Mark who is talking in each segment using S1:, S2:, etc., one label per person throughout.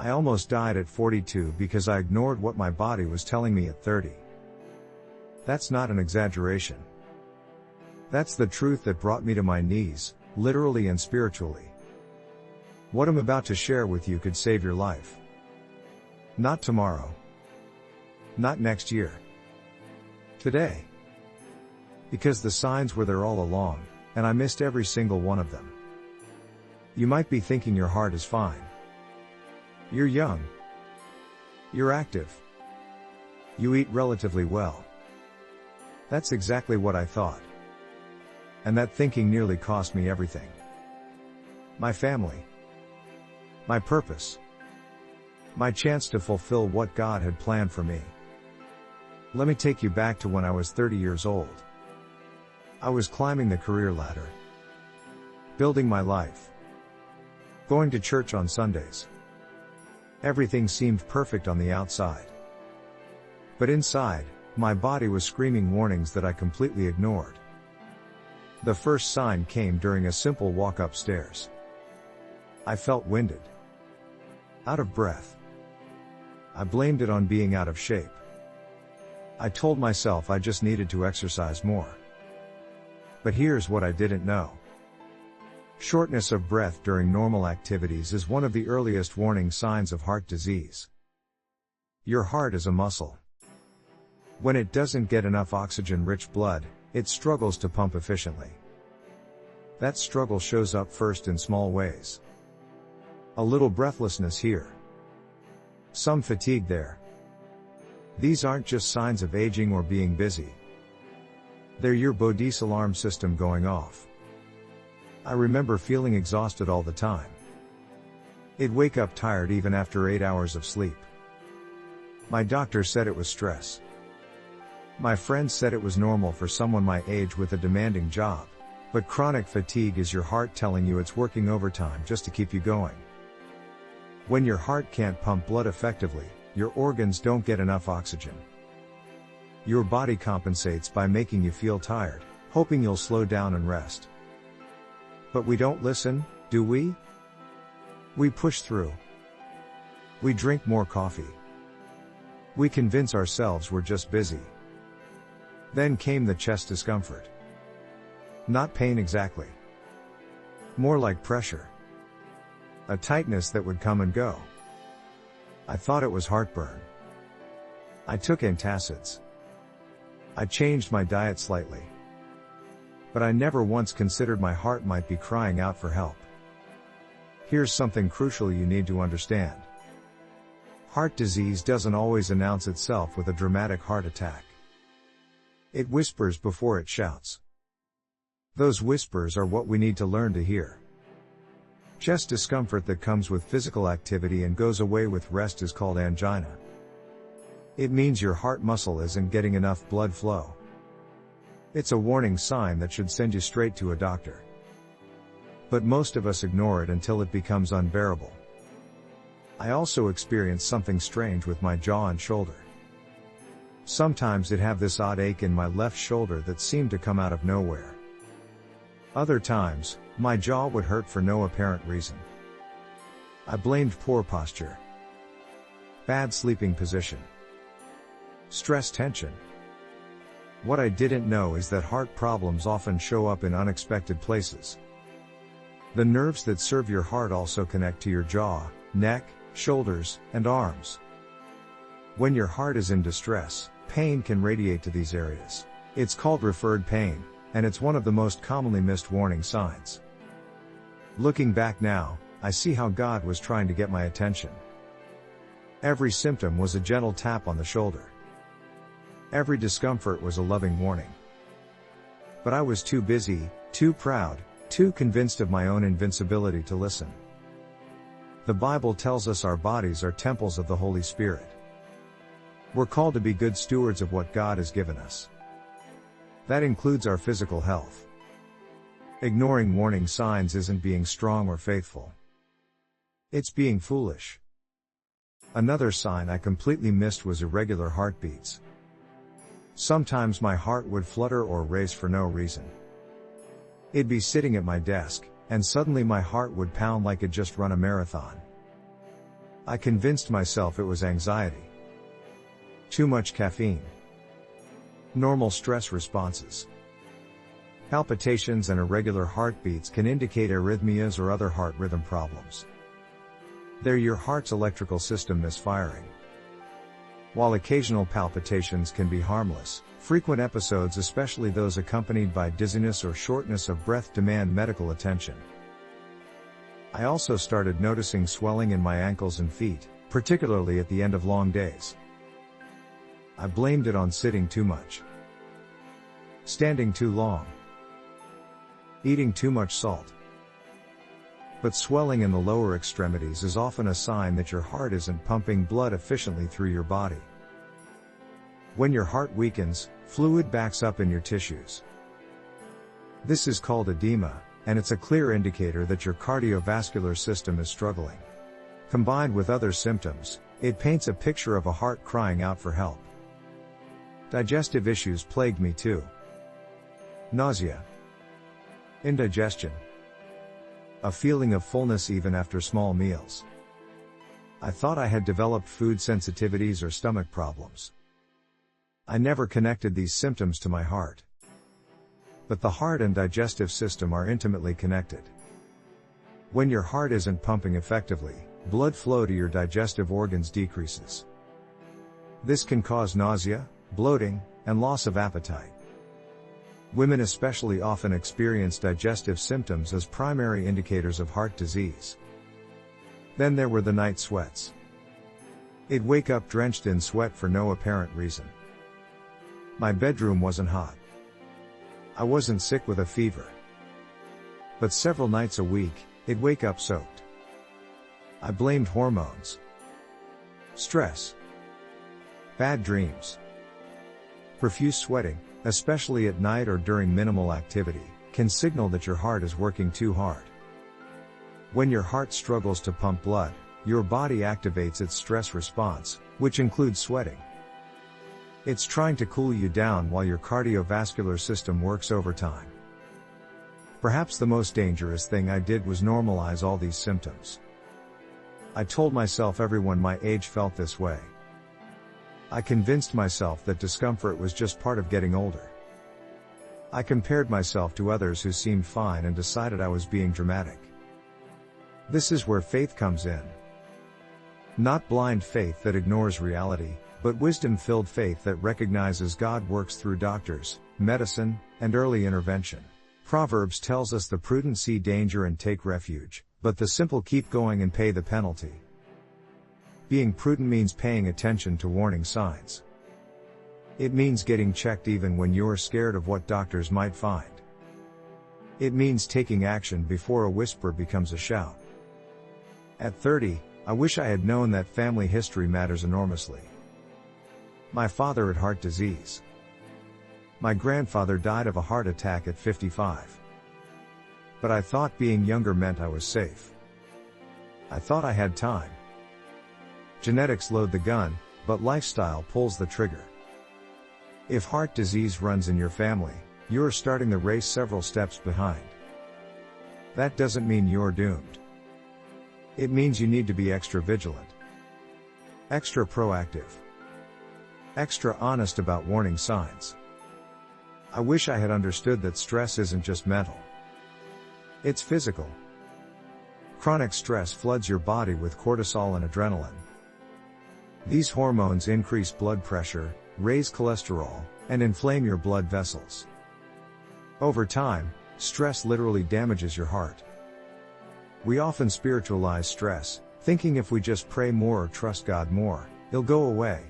S1: I almost died at 42 because I ignored what my body was telling me at 30. That's not an exaggeration. That's the truth that brought me to my knees, literally and spiritually. What I'm about to share with you could save your life. Not tomorrow. Not next year. Today. Because the signs were there all along, and I missed every single one of them. You might be thinking your heart is fine. You're young. You're active. You eat relatively well. That's exactly what I thought. And that thinking nearly cost me everything. My family. My purpose. My chance to fulfill what God had planned for me. Let me take you back to when I was 30 years old. I was climbing the career ladder. Building my life. Going to church on Sundays. Everything seemed perfect on the outside. But inside, my body was screaming warnings that I completely ignored. The first sign came during a simple walk upstairs. I felt winded. Out of breath. I blamed it on being out of shape. I told myself I just needed to exercise more. But here's what I didn't know. Shortness of breath during normal activities is one of the earliest warning signs of heart disease. Your heart is a muscle. When it doesn't get enough oxygen-rich blood, it struggles to pump efficiently. That struggle shows up first in small ways. A little breathlessness here. Some fatigue there. These aren't just signs of aging or being busy. They're your body's alarm system going off. I remember feeling exhausted all the time. I'd wake up tired even after 8 hours of sleep. My doctor said it was stress. My friends said it was normal for someone my age with a demanding job. But chronic fatigue is your heart telling you it's working overtime just to keep you going. When your heart can't pump blood effectively, your organs don't get enough oxygen. Your body compensates by making you feel tired, hoping you'll slow down and rest. But we don't listen, do we? We push through. We drink more coffee. We convince ourselves we're just busy. Then came the chest discomfort. Not pain exactly. More like pressure. A tightness that would come and go. I thought it was heartburn. I took antacids. I changed my diet slightly. But I never once considered my heart might be crying out for help. Here's something crucial you need to understand. Heart disease doesn't always announce itself with a dramatic heart attack. It whispers before it shouts. Those whispers are what we need to learn to hear. Chest discomfort that comes with physical activity and goes away with rest is called angina. It means your heart muscle isn't getting enough blood flow. It's a warning sign that should send you straight to a doctor. But most of us ignore it until it becomes unbearable. I also experienced something strange with my jaw and shoulder. Sometimes I'd have this odd ache in my left shoulder that seemed to come out of nowhere. Other times, my jaw would hurt for no apparent reason. I blamed poor posture. Bad sleeping position. Stress tension. What I didn't know is that heart problems often show up in unexpected places. The nerves that serve your heart also connect to your jaw, neck, shoulders, and arms. When your heart is in distress, pain can radiate to these areas. It's called referred pain, and it's one of the most commonly missed warning signs. Looking back now, I see how God was trying to get my attention. Every symptom was a gentle tap on the shoulder. Every discomfort was a loving warning. But I was too busy, too proud, too convinced of my own invincibility to listen. The Bible tells us our bodies are temples of the Holy Spirit. We're called to be good stewards of what God has given us. That includes our physical health. Ignoring warning signs isn't being strong or faithful. It's being foolish. Another sign I completely missed was irregular heartbeats. Sometimes my heart would flutter or race for no reason. I'd be sitting at my desk, and suddenly my heart would pound like it'd just run a marathon. I convinced myself it was anxiety. Too much caffeine. Normal stress responses. Palpitations and irregular heartbeats can indicate arrhythmias or other heart rhythm problems. They're your heart's electrical system misfiring. While occasional palpitations can be harmless, frequent episodes, especially those accompanied by dizziness or shortness of breath, demand medical attention. I also started noticing swelling in my ankles and feet, particularly at the end of long days. I blamed it on sitting too much, standing too long, eating too much salt. But swelling in the lower extremities is often a sign that your heart isn't pumping blood efficiently through your body. When your heart weakens, fluid backs up in your tissues. This is called edema, and it's a clear indicator that your cardiovascular system is struggling. Combined with other symptoms, it paints a picture of a heart crying out for help. Digestive issues plagued me too. Nausea, indigestion, a feeling of fullness even after small meals. I thought I had developed food sensitivities or stomach problems. I never connected these symptoms to my heart. But the heart and digestive system are intimately connected. When your heart isn't pumping effectively, blood flow to your digestive organs decreases. This can cause nausea, bloating, and loss of appetite. Women especially often experience digestive symptoms as primary indicators of heart disease. Then there were the night sweats. I'd wake up drenched in sweat for no apparent reason. My bedroom wasn't hot. I wasn't sick with a fever. But several nights a week, I'd wake up soaked. I blamed hormones, stress, bad dreams. Profuse sweating, especially at night or during minimal activity, can signal that your heart is working too hard. When your heart struggles to pump blood, your body activates its stress response, which includes sweating. It's trying to cool you down while your cardiovascular system works overtime. Perhaps the most dangerous thing I did was normalize all these symptoms. I told myself everyone my age felt this way. I convinced myself that discomfort was just part of getting older. I compared myself to others who seemed fine and decided I was being dramatic. This is where faith comes in. Not blind faith that ignores reality, but wisdom-filled faith that recognizes God works through doctors, medicine, and early intervention. Proverbs tells us the prudent see danger and take refuge, but the simple keep going and pay the penalty. Being prudent means paying attention to warning signs. It means getting checked even when you're scared of what doctors might find. It means taking action before a whisper becomes a shout. At 30, I wish I had known that family history matters enormously. My father had heart disease. My grandfather died of a heart attack at 55. But I thought being younger meant I was safe. I thought I had time. Genetics load the gun, but lifestyle pulls the trigger. If heart disease runs in your family, you're starting the race several steps behind. That doesn't mean you're doomed. It means you need to be extra vigilant, extra proactive, extra honest about warning signs. I wish I had understood that stress isn't just mental. It's physical. Chronic stress floods your body with cortisol and adrenaline. These hormones increase blood pressure, raise cholesterol, and inflame your blood vessels. Over time, stress literally damages your heart. We often spiritualize stress, thinking if we just pray more or trust God more, it'll go away.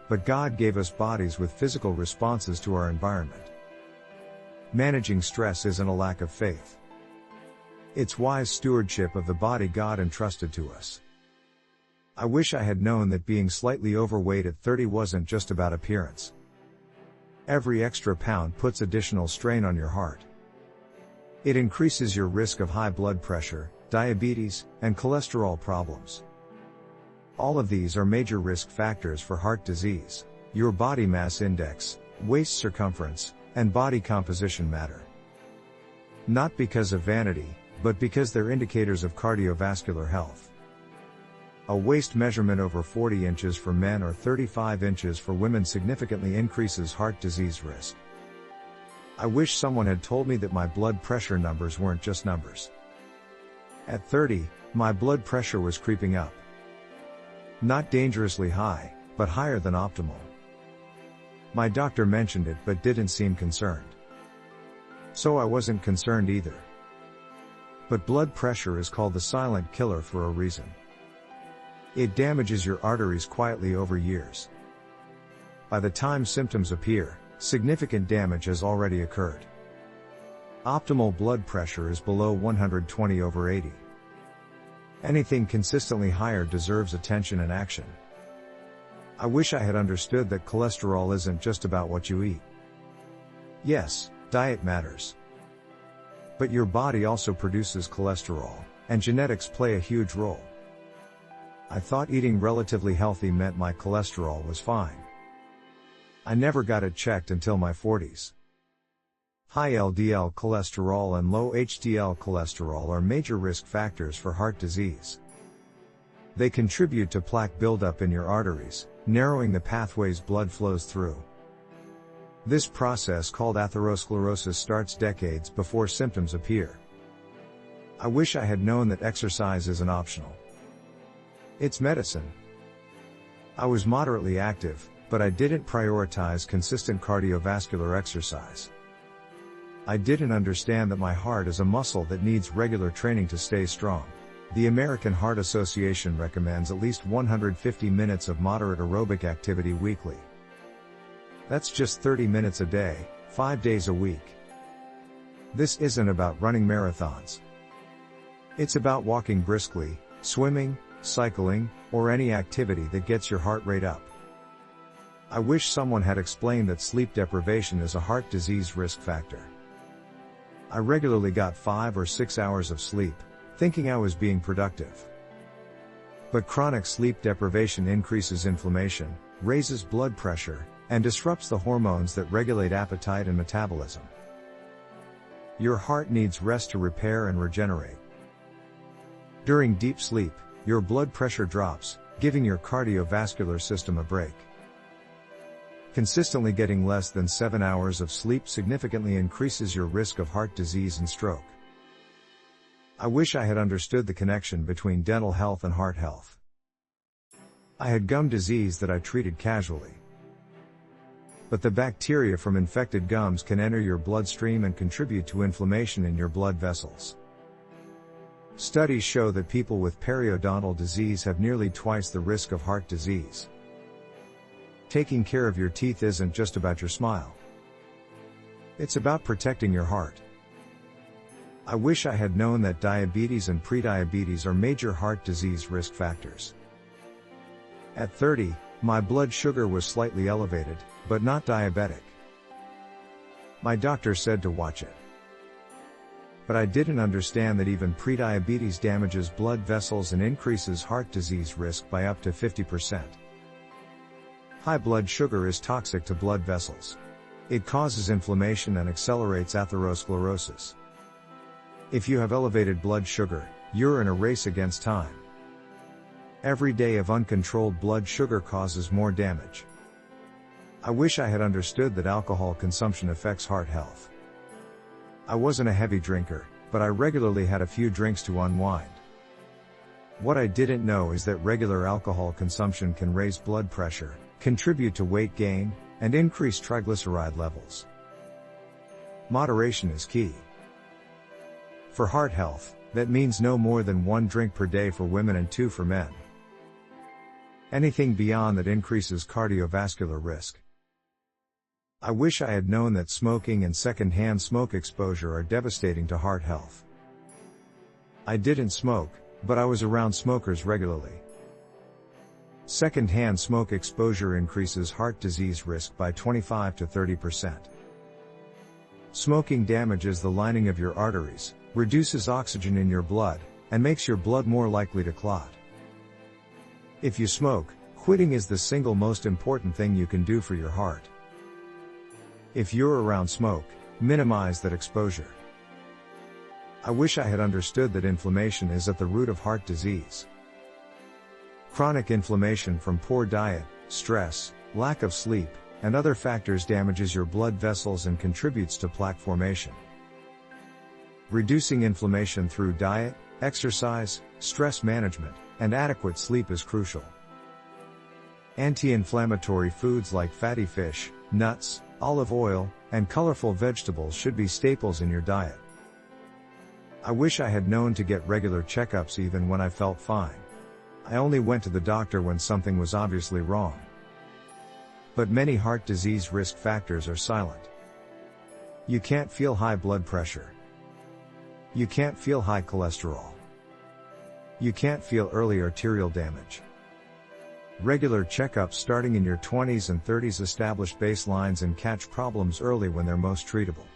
S1: But God gave us bodies with physical responses to our environment. Managing stress isn't a lack of faith. It's wise stewardship of the body God entrusted to us. I wish I had known that being slightly overweight at 30 wasn't just about appearance. Every extra pound puts additional strain on your heart. It increases your risk of high blood pressure, diabetes, and cholesterol problems. All of these are major risk factors for heart disease. Your body mass index, waist circumference, and body composition matter. Not because of vanity, but because they're indicators of cardiovascular health. A waist measurement over 40 inches for men or 35 inches for women significantly increases heart disease risk. I wish someone had told me that my blood pressure numbers weren't just numbers. At 30, my blood pressure was creeping up. Not dangerously high, but higher than optimal. My doctor mentioned it but didn't seem concerned. So I wasn't concerned either. But blood pressure is called the silent killer for a reason. It damages your arteries quietly over years. By the time symptoms appear, significant damage has already occurred. Optimal blood pressure is below 120/80. Anything consistently higher deserves attention and action. I wish I had understood that cholesterol isn't just about what you eat. Yes, diet matters. But your body also produces cholesterol, and genetics play a huge role. I thought eating relatively healthy meant my cholesterol was fine. I never got it checked until my 40s. High LDL cholesterol and low HDL cholesterol are major risk factors for heart disease. They contribute to plaque buildup in your arteries, narrowing the pathways blood flows through. This process, called atherosclerosis, starts decades before symptoms appear. I wish I had known that exercise isn't optional. It's medicine. I was moderately active, but I didn't prioritize consistent cardiovascular exercise. I didn't understand that my heart is a muscle that needs regular training to stay strong. The American Heart Association recommends at least 150 minutes of moderate aerobic activity weekly. That's just 30 minutes a day, 5 days a week. This isn't about running marathons. It's about walking briskly, swimming, cycling, or any activity that gets your heart rate up. I wish someone had explained that sleep deprivation is a heart disease risk factor. I regularly got 5 or 6 hours of sleep, thinking I was being productive. But chronic sleep deprivation increases inflammation, raises blood pressure, and disrupts the hormones that regulate appetite and metabolism. Your heart needs rest to repair and regenerate. During deep sleep, your blood pressure drops, giving your cardiovascular system a break. Consistently getting less than 7 hours of sleep significantly increases your risk of heart disease and stroke. I wish I had understood the connection between dental health and heart health. I had gum disease that I treated casually. But the bacteria from infected gums can enter your bloodstream and contribute to inflammation in your blood vessels. Studies show that people with periodontal disease have nearly twice the risk of heart disease. Taking care of your teeth isn't just about your smile. It's about protecting your heart. I wish I had known that diabetes and prediabetes are major heart disease risk factors. At 30, my blood sugar was slightly elevated, but not diabetic. My doctor said to watch it. But I didn't understand that even prediabetes damages blood vessels and increases heart disease risk by up to 50%. High blood sugar is toxic to blood vessels. It causes inflammation and accelerates atherosclerosis. If you have elevated blood sugar, you're in a race against time. Every day of uncontrolled blood sugar causes more damage. I wish I had understood that alcohol consumption affects heart health. I wasn't a heavy drinker, but I regularly had a few drinks to unwind. What I didn't know is that regular alcohol consumption can raise blood pressure, contribute to weight gain, and increase triglyceride levels. Moderation is key. For heart health, that means no more than 1 drink per day for women and 2 for men. Anything beyond that increases cardiovascular risk. I wish I had known that smoking and secondhand smoke exposure are devastating to heart health. I didn't smoke, but I was around smokers regularly. Secondhand smoke exposure increases heart disease risk by 25 to 30%. Smoking damages the lining of your arteries, reduces oxygen in your blood, and makes your blood more likely to clot. If you smoke, quitting is the single most important thing you can do for your heart. If you're around smoke, minimize that exposure. I wish I had understood that inflammation is at the root of heart disease. Chronic inflammation from poor diet, stress, lack of sleep, and other factors damages your blood vessels and contributes to plaque formation. Reducing inflammation through diet, exercise, stress management, and adequate sleep is crucial. Anti-inflammatory foods like fatty fish, nuts, olive oil, and colorful vegetables should be staples in your diet. I wish I had known to get regular checkups even when I felt fine. I only went to the doctor when something was obviously wrong. But many heart disease risk factors are silent. You can't feel high blood pressure. You can't feel high cholesterol. You can't feel early arterial damage. Regular checkups starting in your 20s and 30s establish baselines and catch problems early when they're most treatable.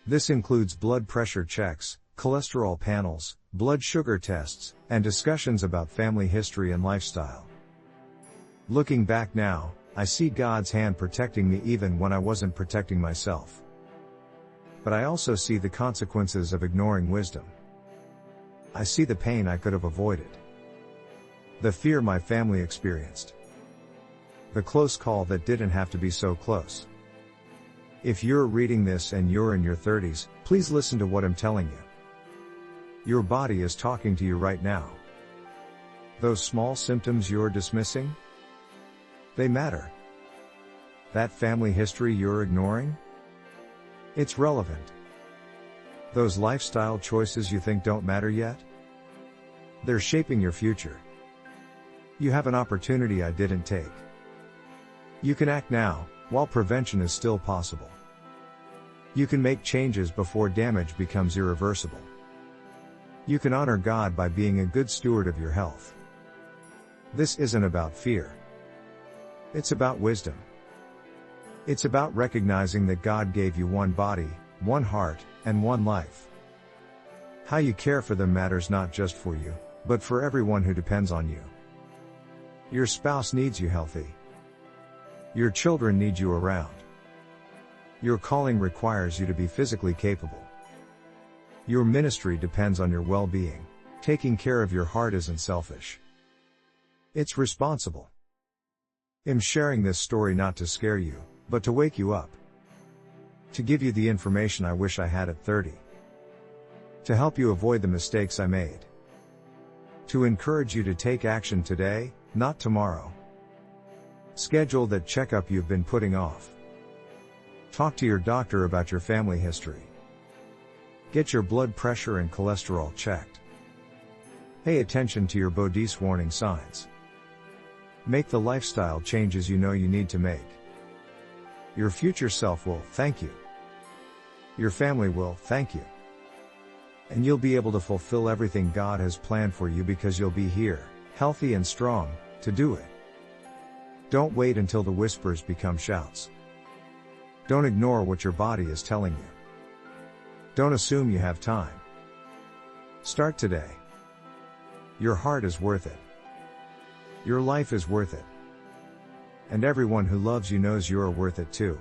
S1: This includes blood pressure checks, cholesterol panels, blood sugar tests, and discussions about family history and lifestyle. Looking back now, I see God's hand protecting me even when I wasn't protecting myself. But I also see the consequences of ignoring wisdom. I see the pain I could have avoided. The fear my family experienced. The close call that didn't have to be so close. If you're reading this and you're in your 30s, please listen to what I'm telling you. Your body is talking to you right now. Those small symptoms you're dismissing? They matter. That family history you're ignoring? It's relevant. Those lifestyle choices you think don't matter yet? They're shaping your future. You have an opportunity I didn't take. You can act now, while prevention is still possible. You can make changes before damage becomes irreversible. You can honor God by being a good steward of your health. This isn't about fear. It's about wisdom. It's about recognizing that God gave you one body, one heart, and one life. How you care for them matters not just for you, but for everyone who depends on you. Your spouse needs you healthy. Your children need you around. Your calling requires you to be physically capable. Your ministry depends on your well-being. Taking care of your heart isn't selfish. It's responsible. I'm sharing this story not to scare you, but to wake you up. To give you the information I wish I had at 30. To help you avoid the mistakes I made. To encourage you to take action today, not tomorrow. Schedule that checkup you've been putting off. Talk to your doctor about your family history. Get your blood pressure and cholesterol checked. Pay attention to your bodies warning signs. Make the lifestyle changes you know you need to make. Your future self will thank you. Your family will thank you. And you'll be able to fulfill everything God has planned for you because you'll be here, healthy and strong, to do it. Don't wait until the whispers become shouts. Don't ignore what your body is telling you. Don't assume you have time. Start today. Your heart is worth it. Your life is worth it. And everyone who loves you knows you're worth it too.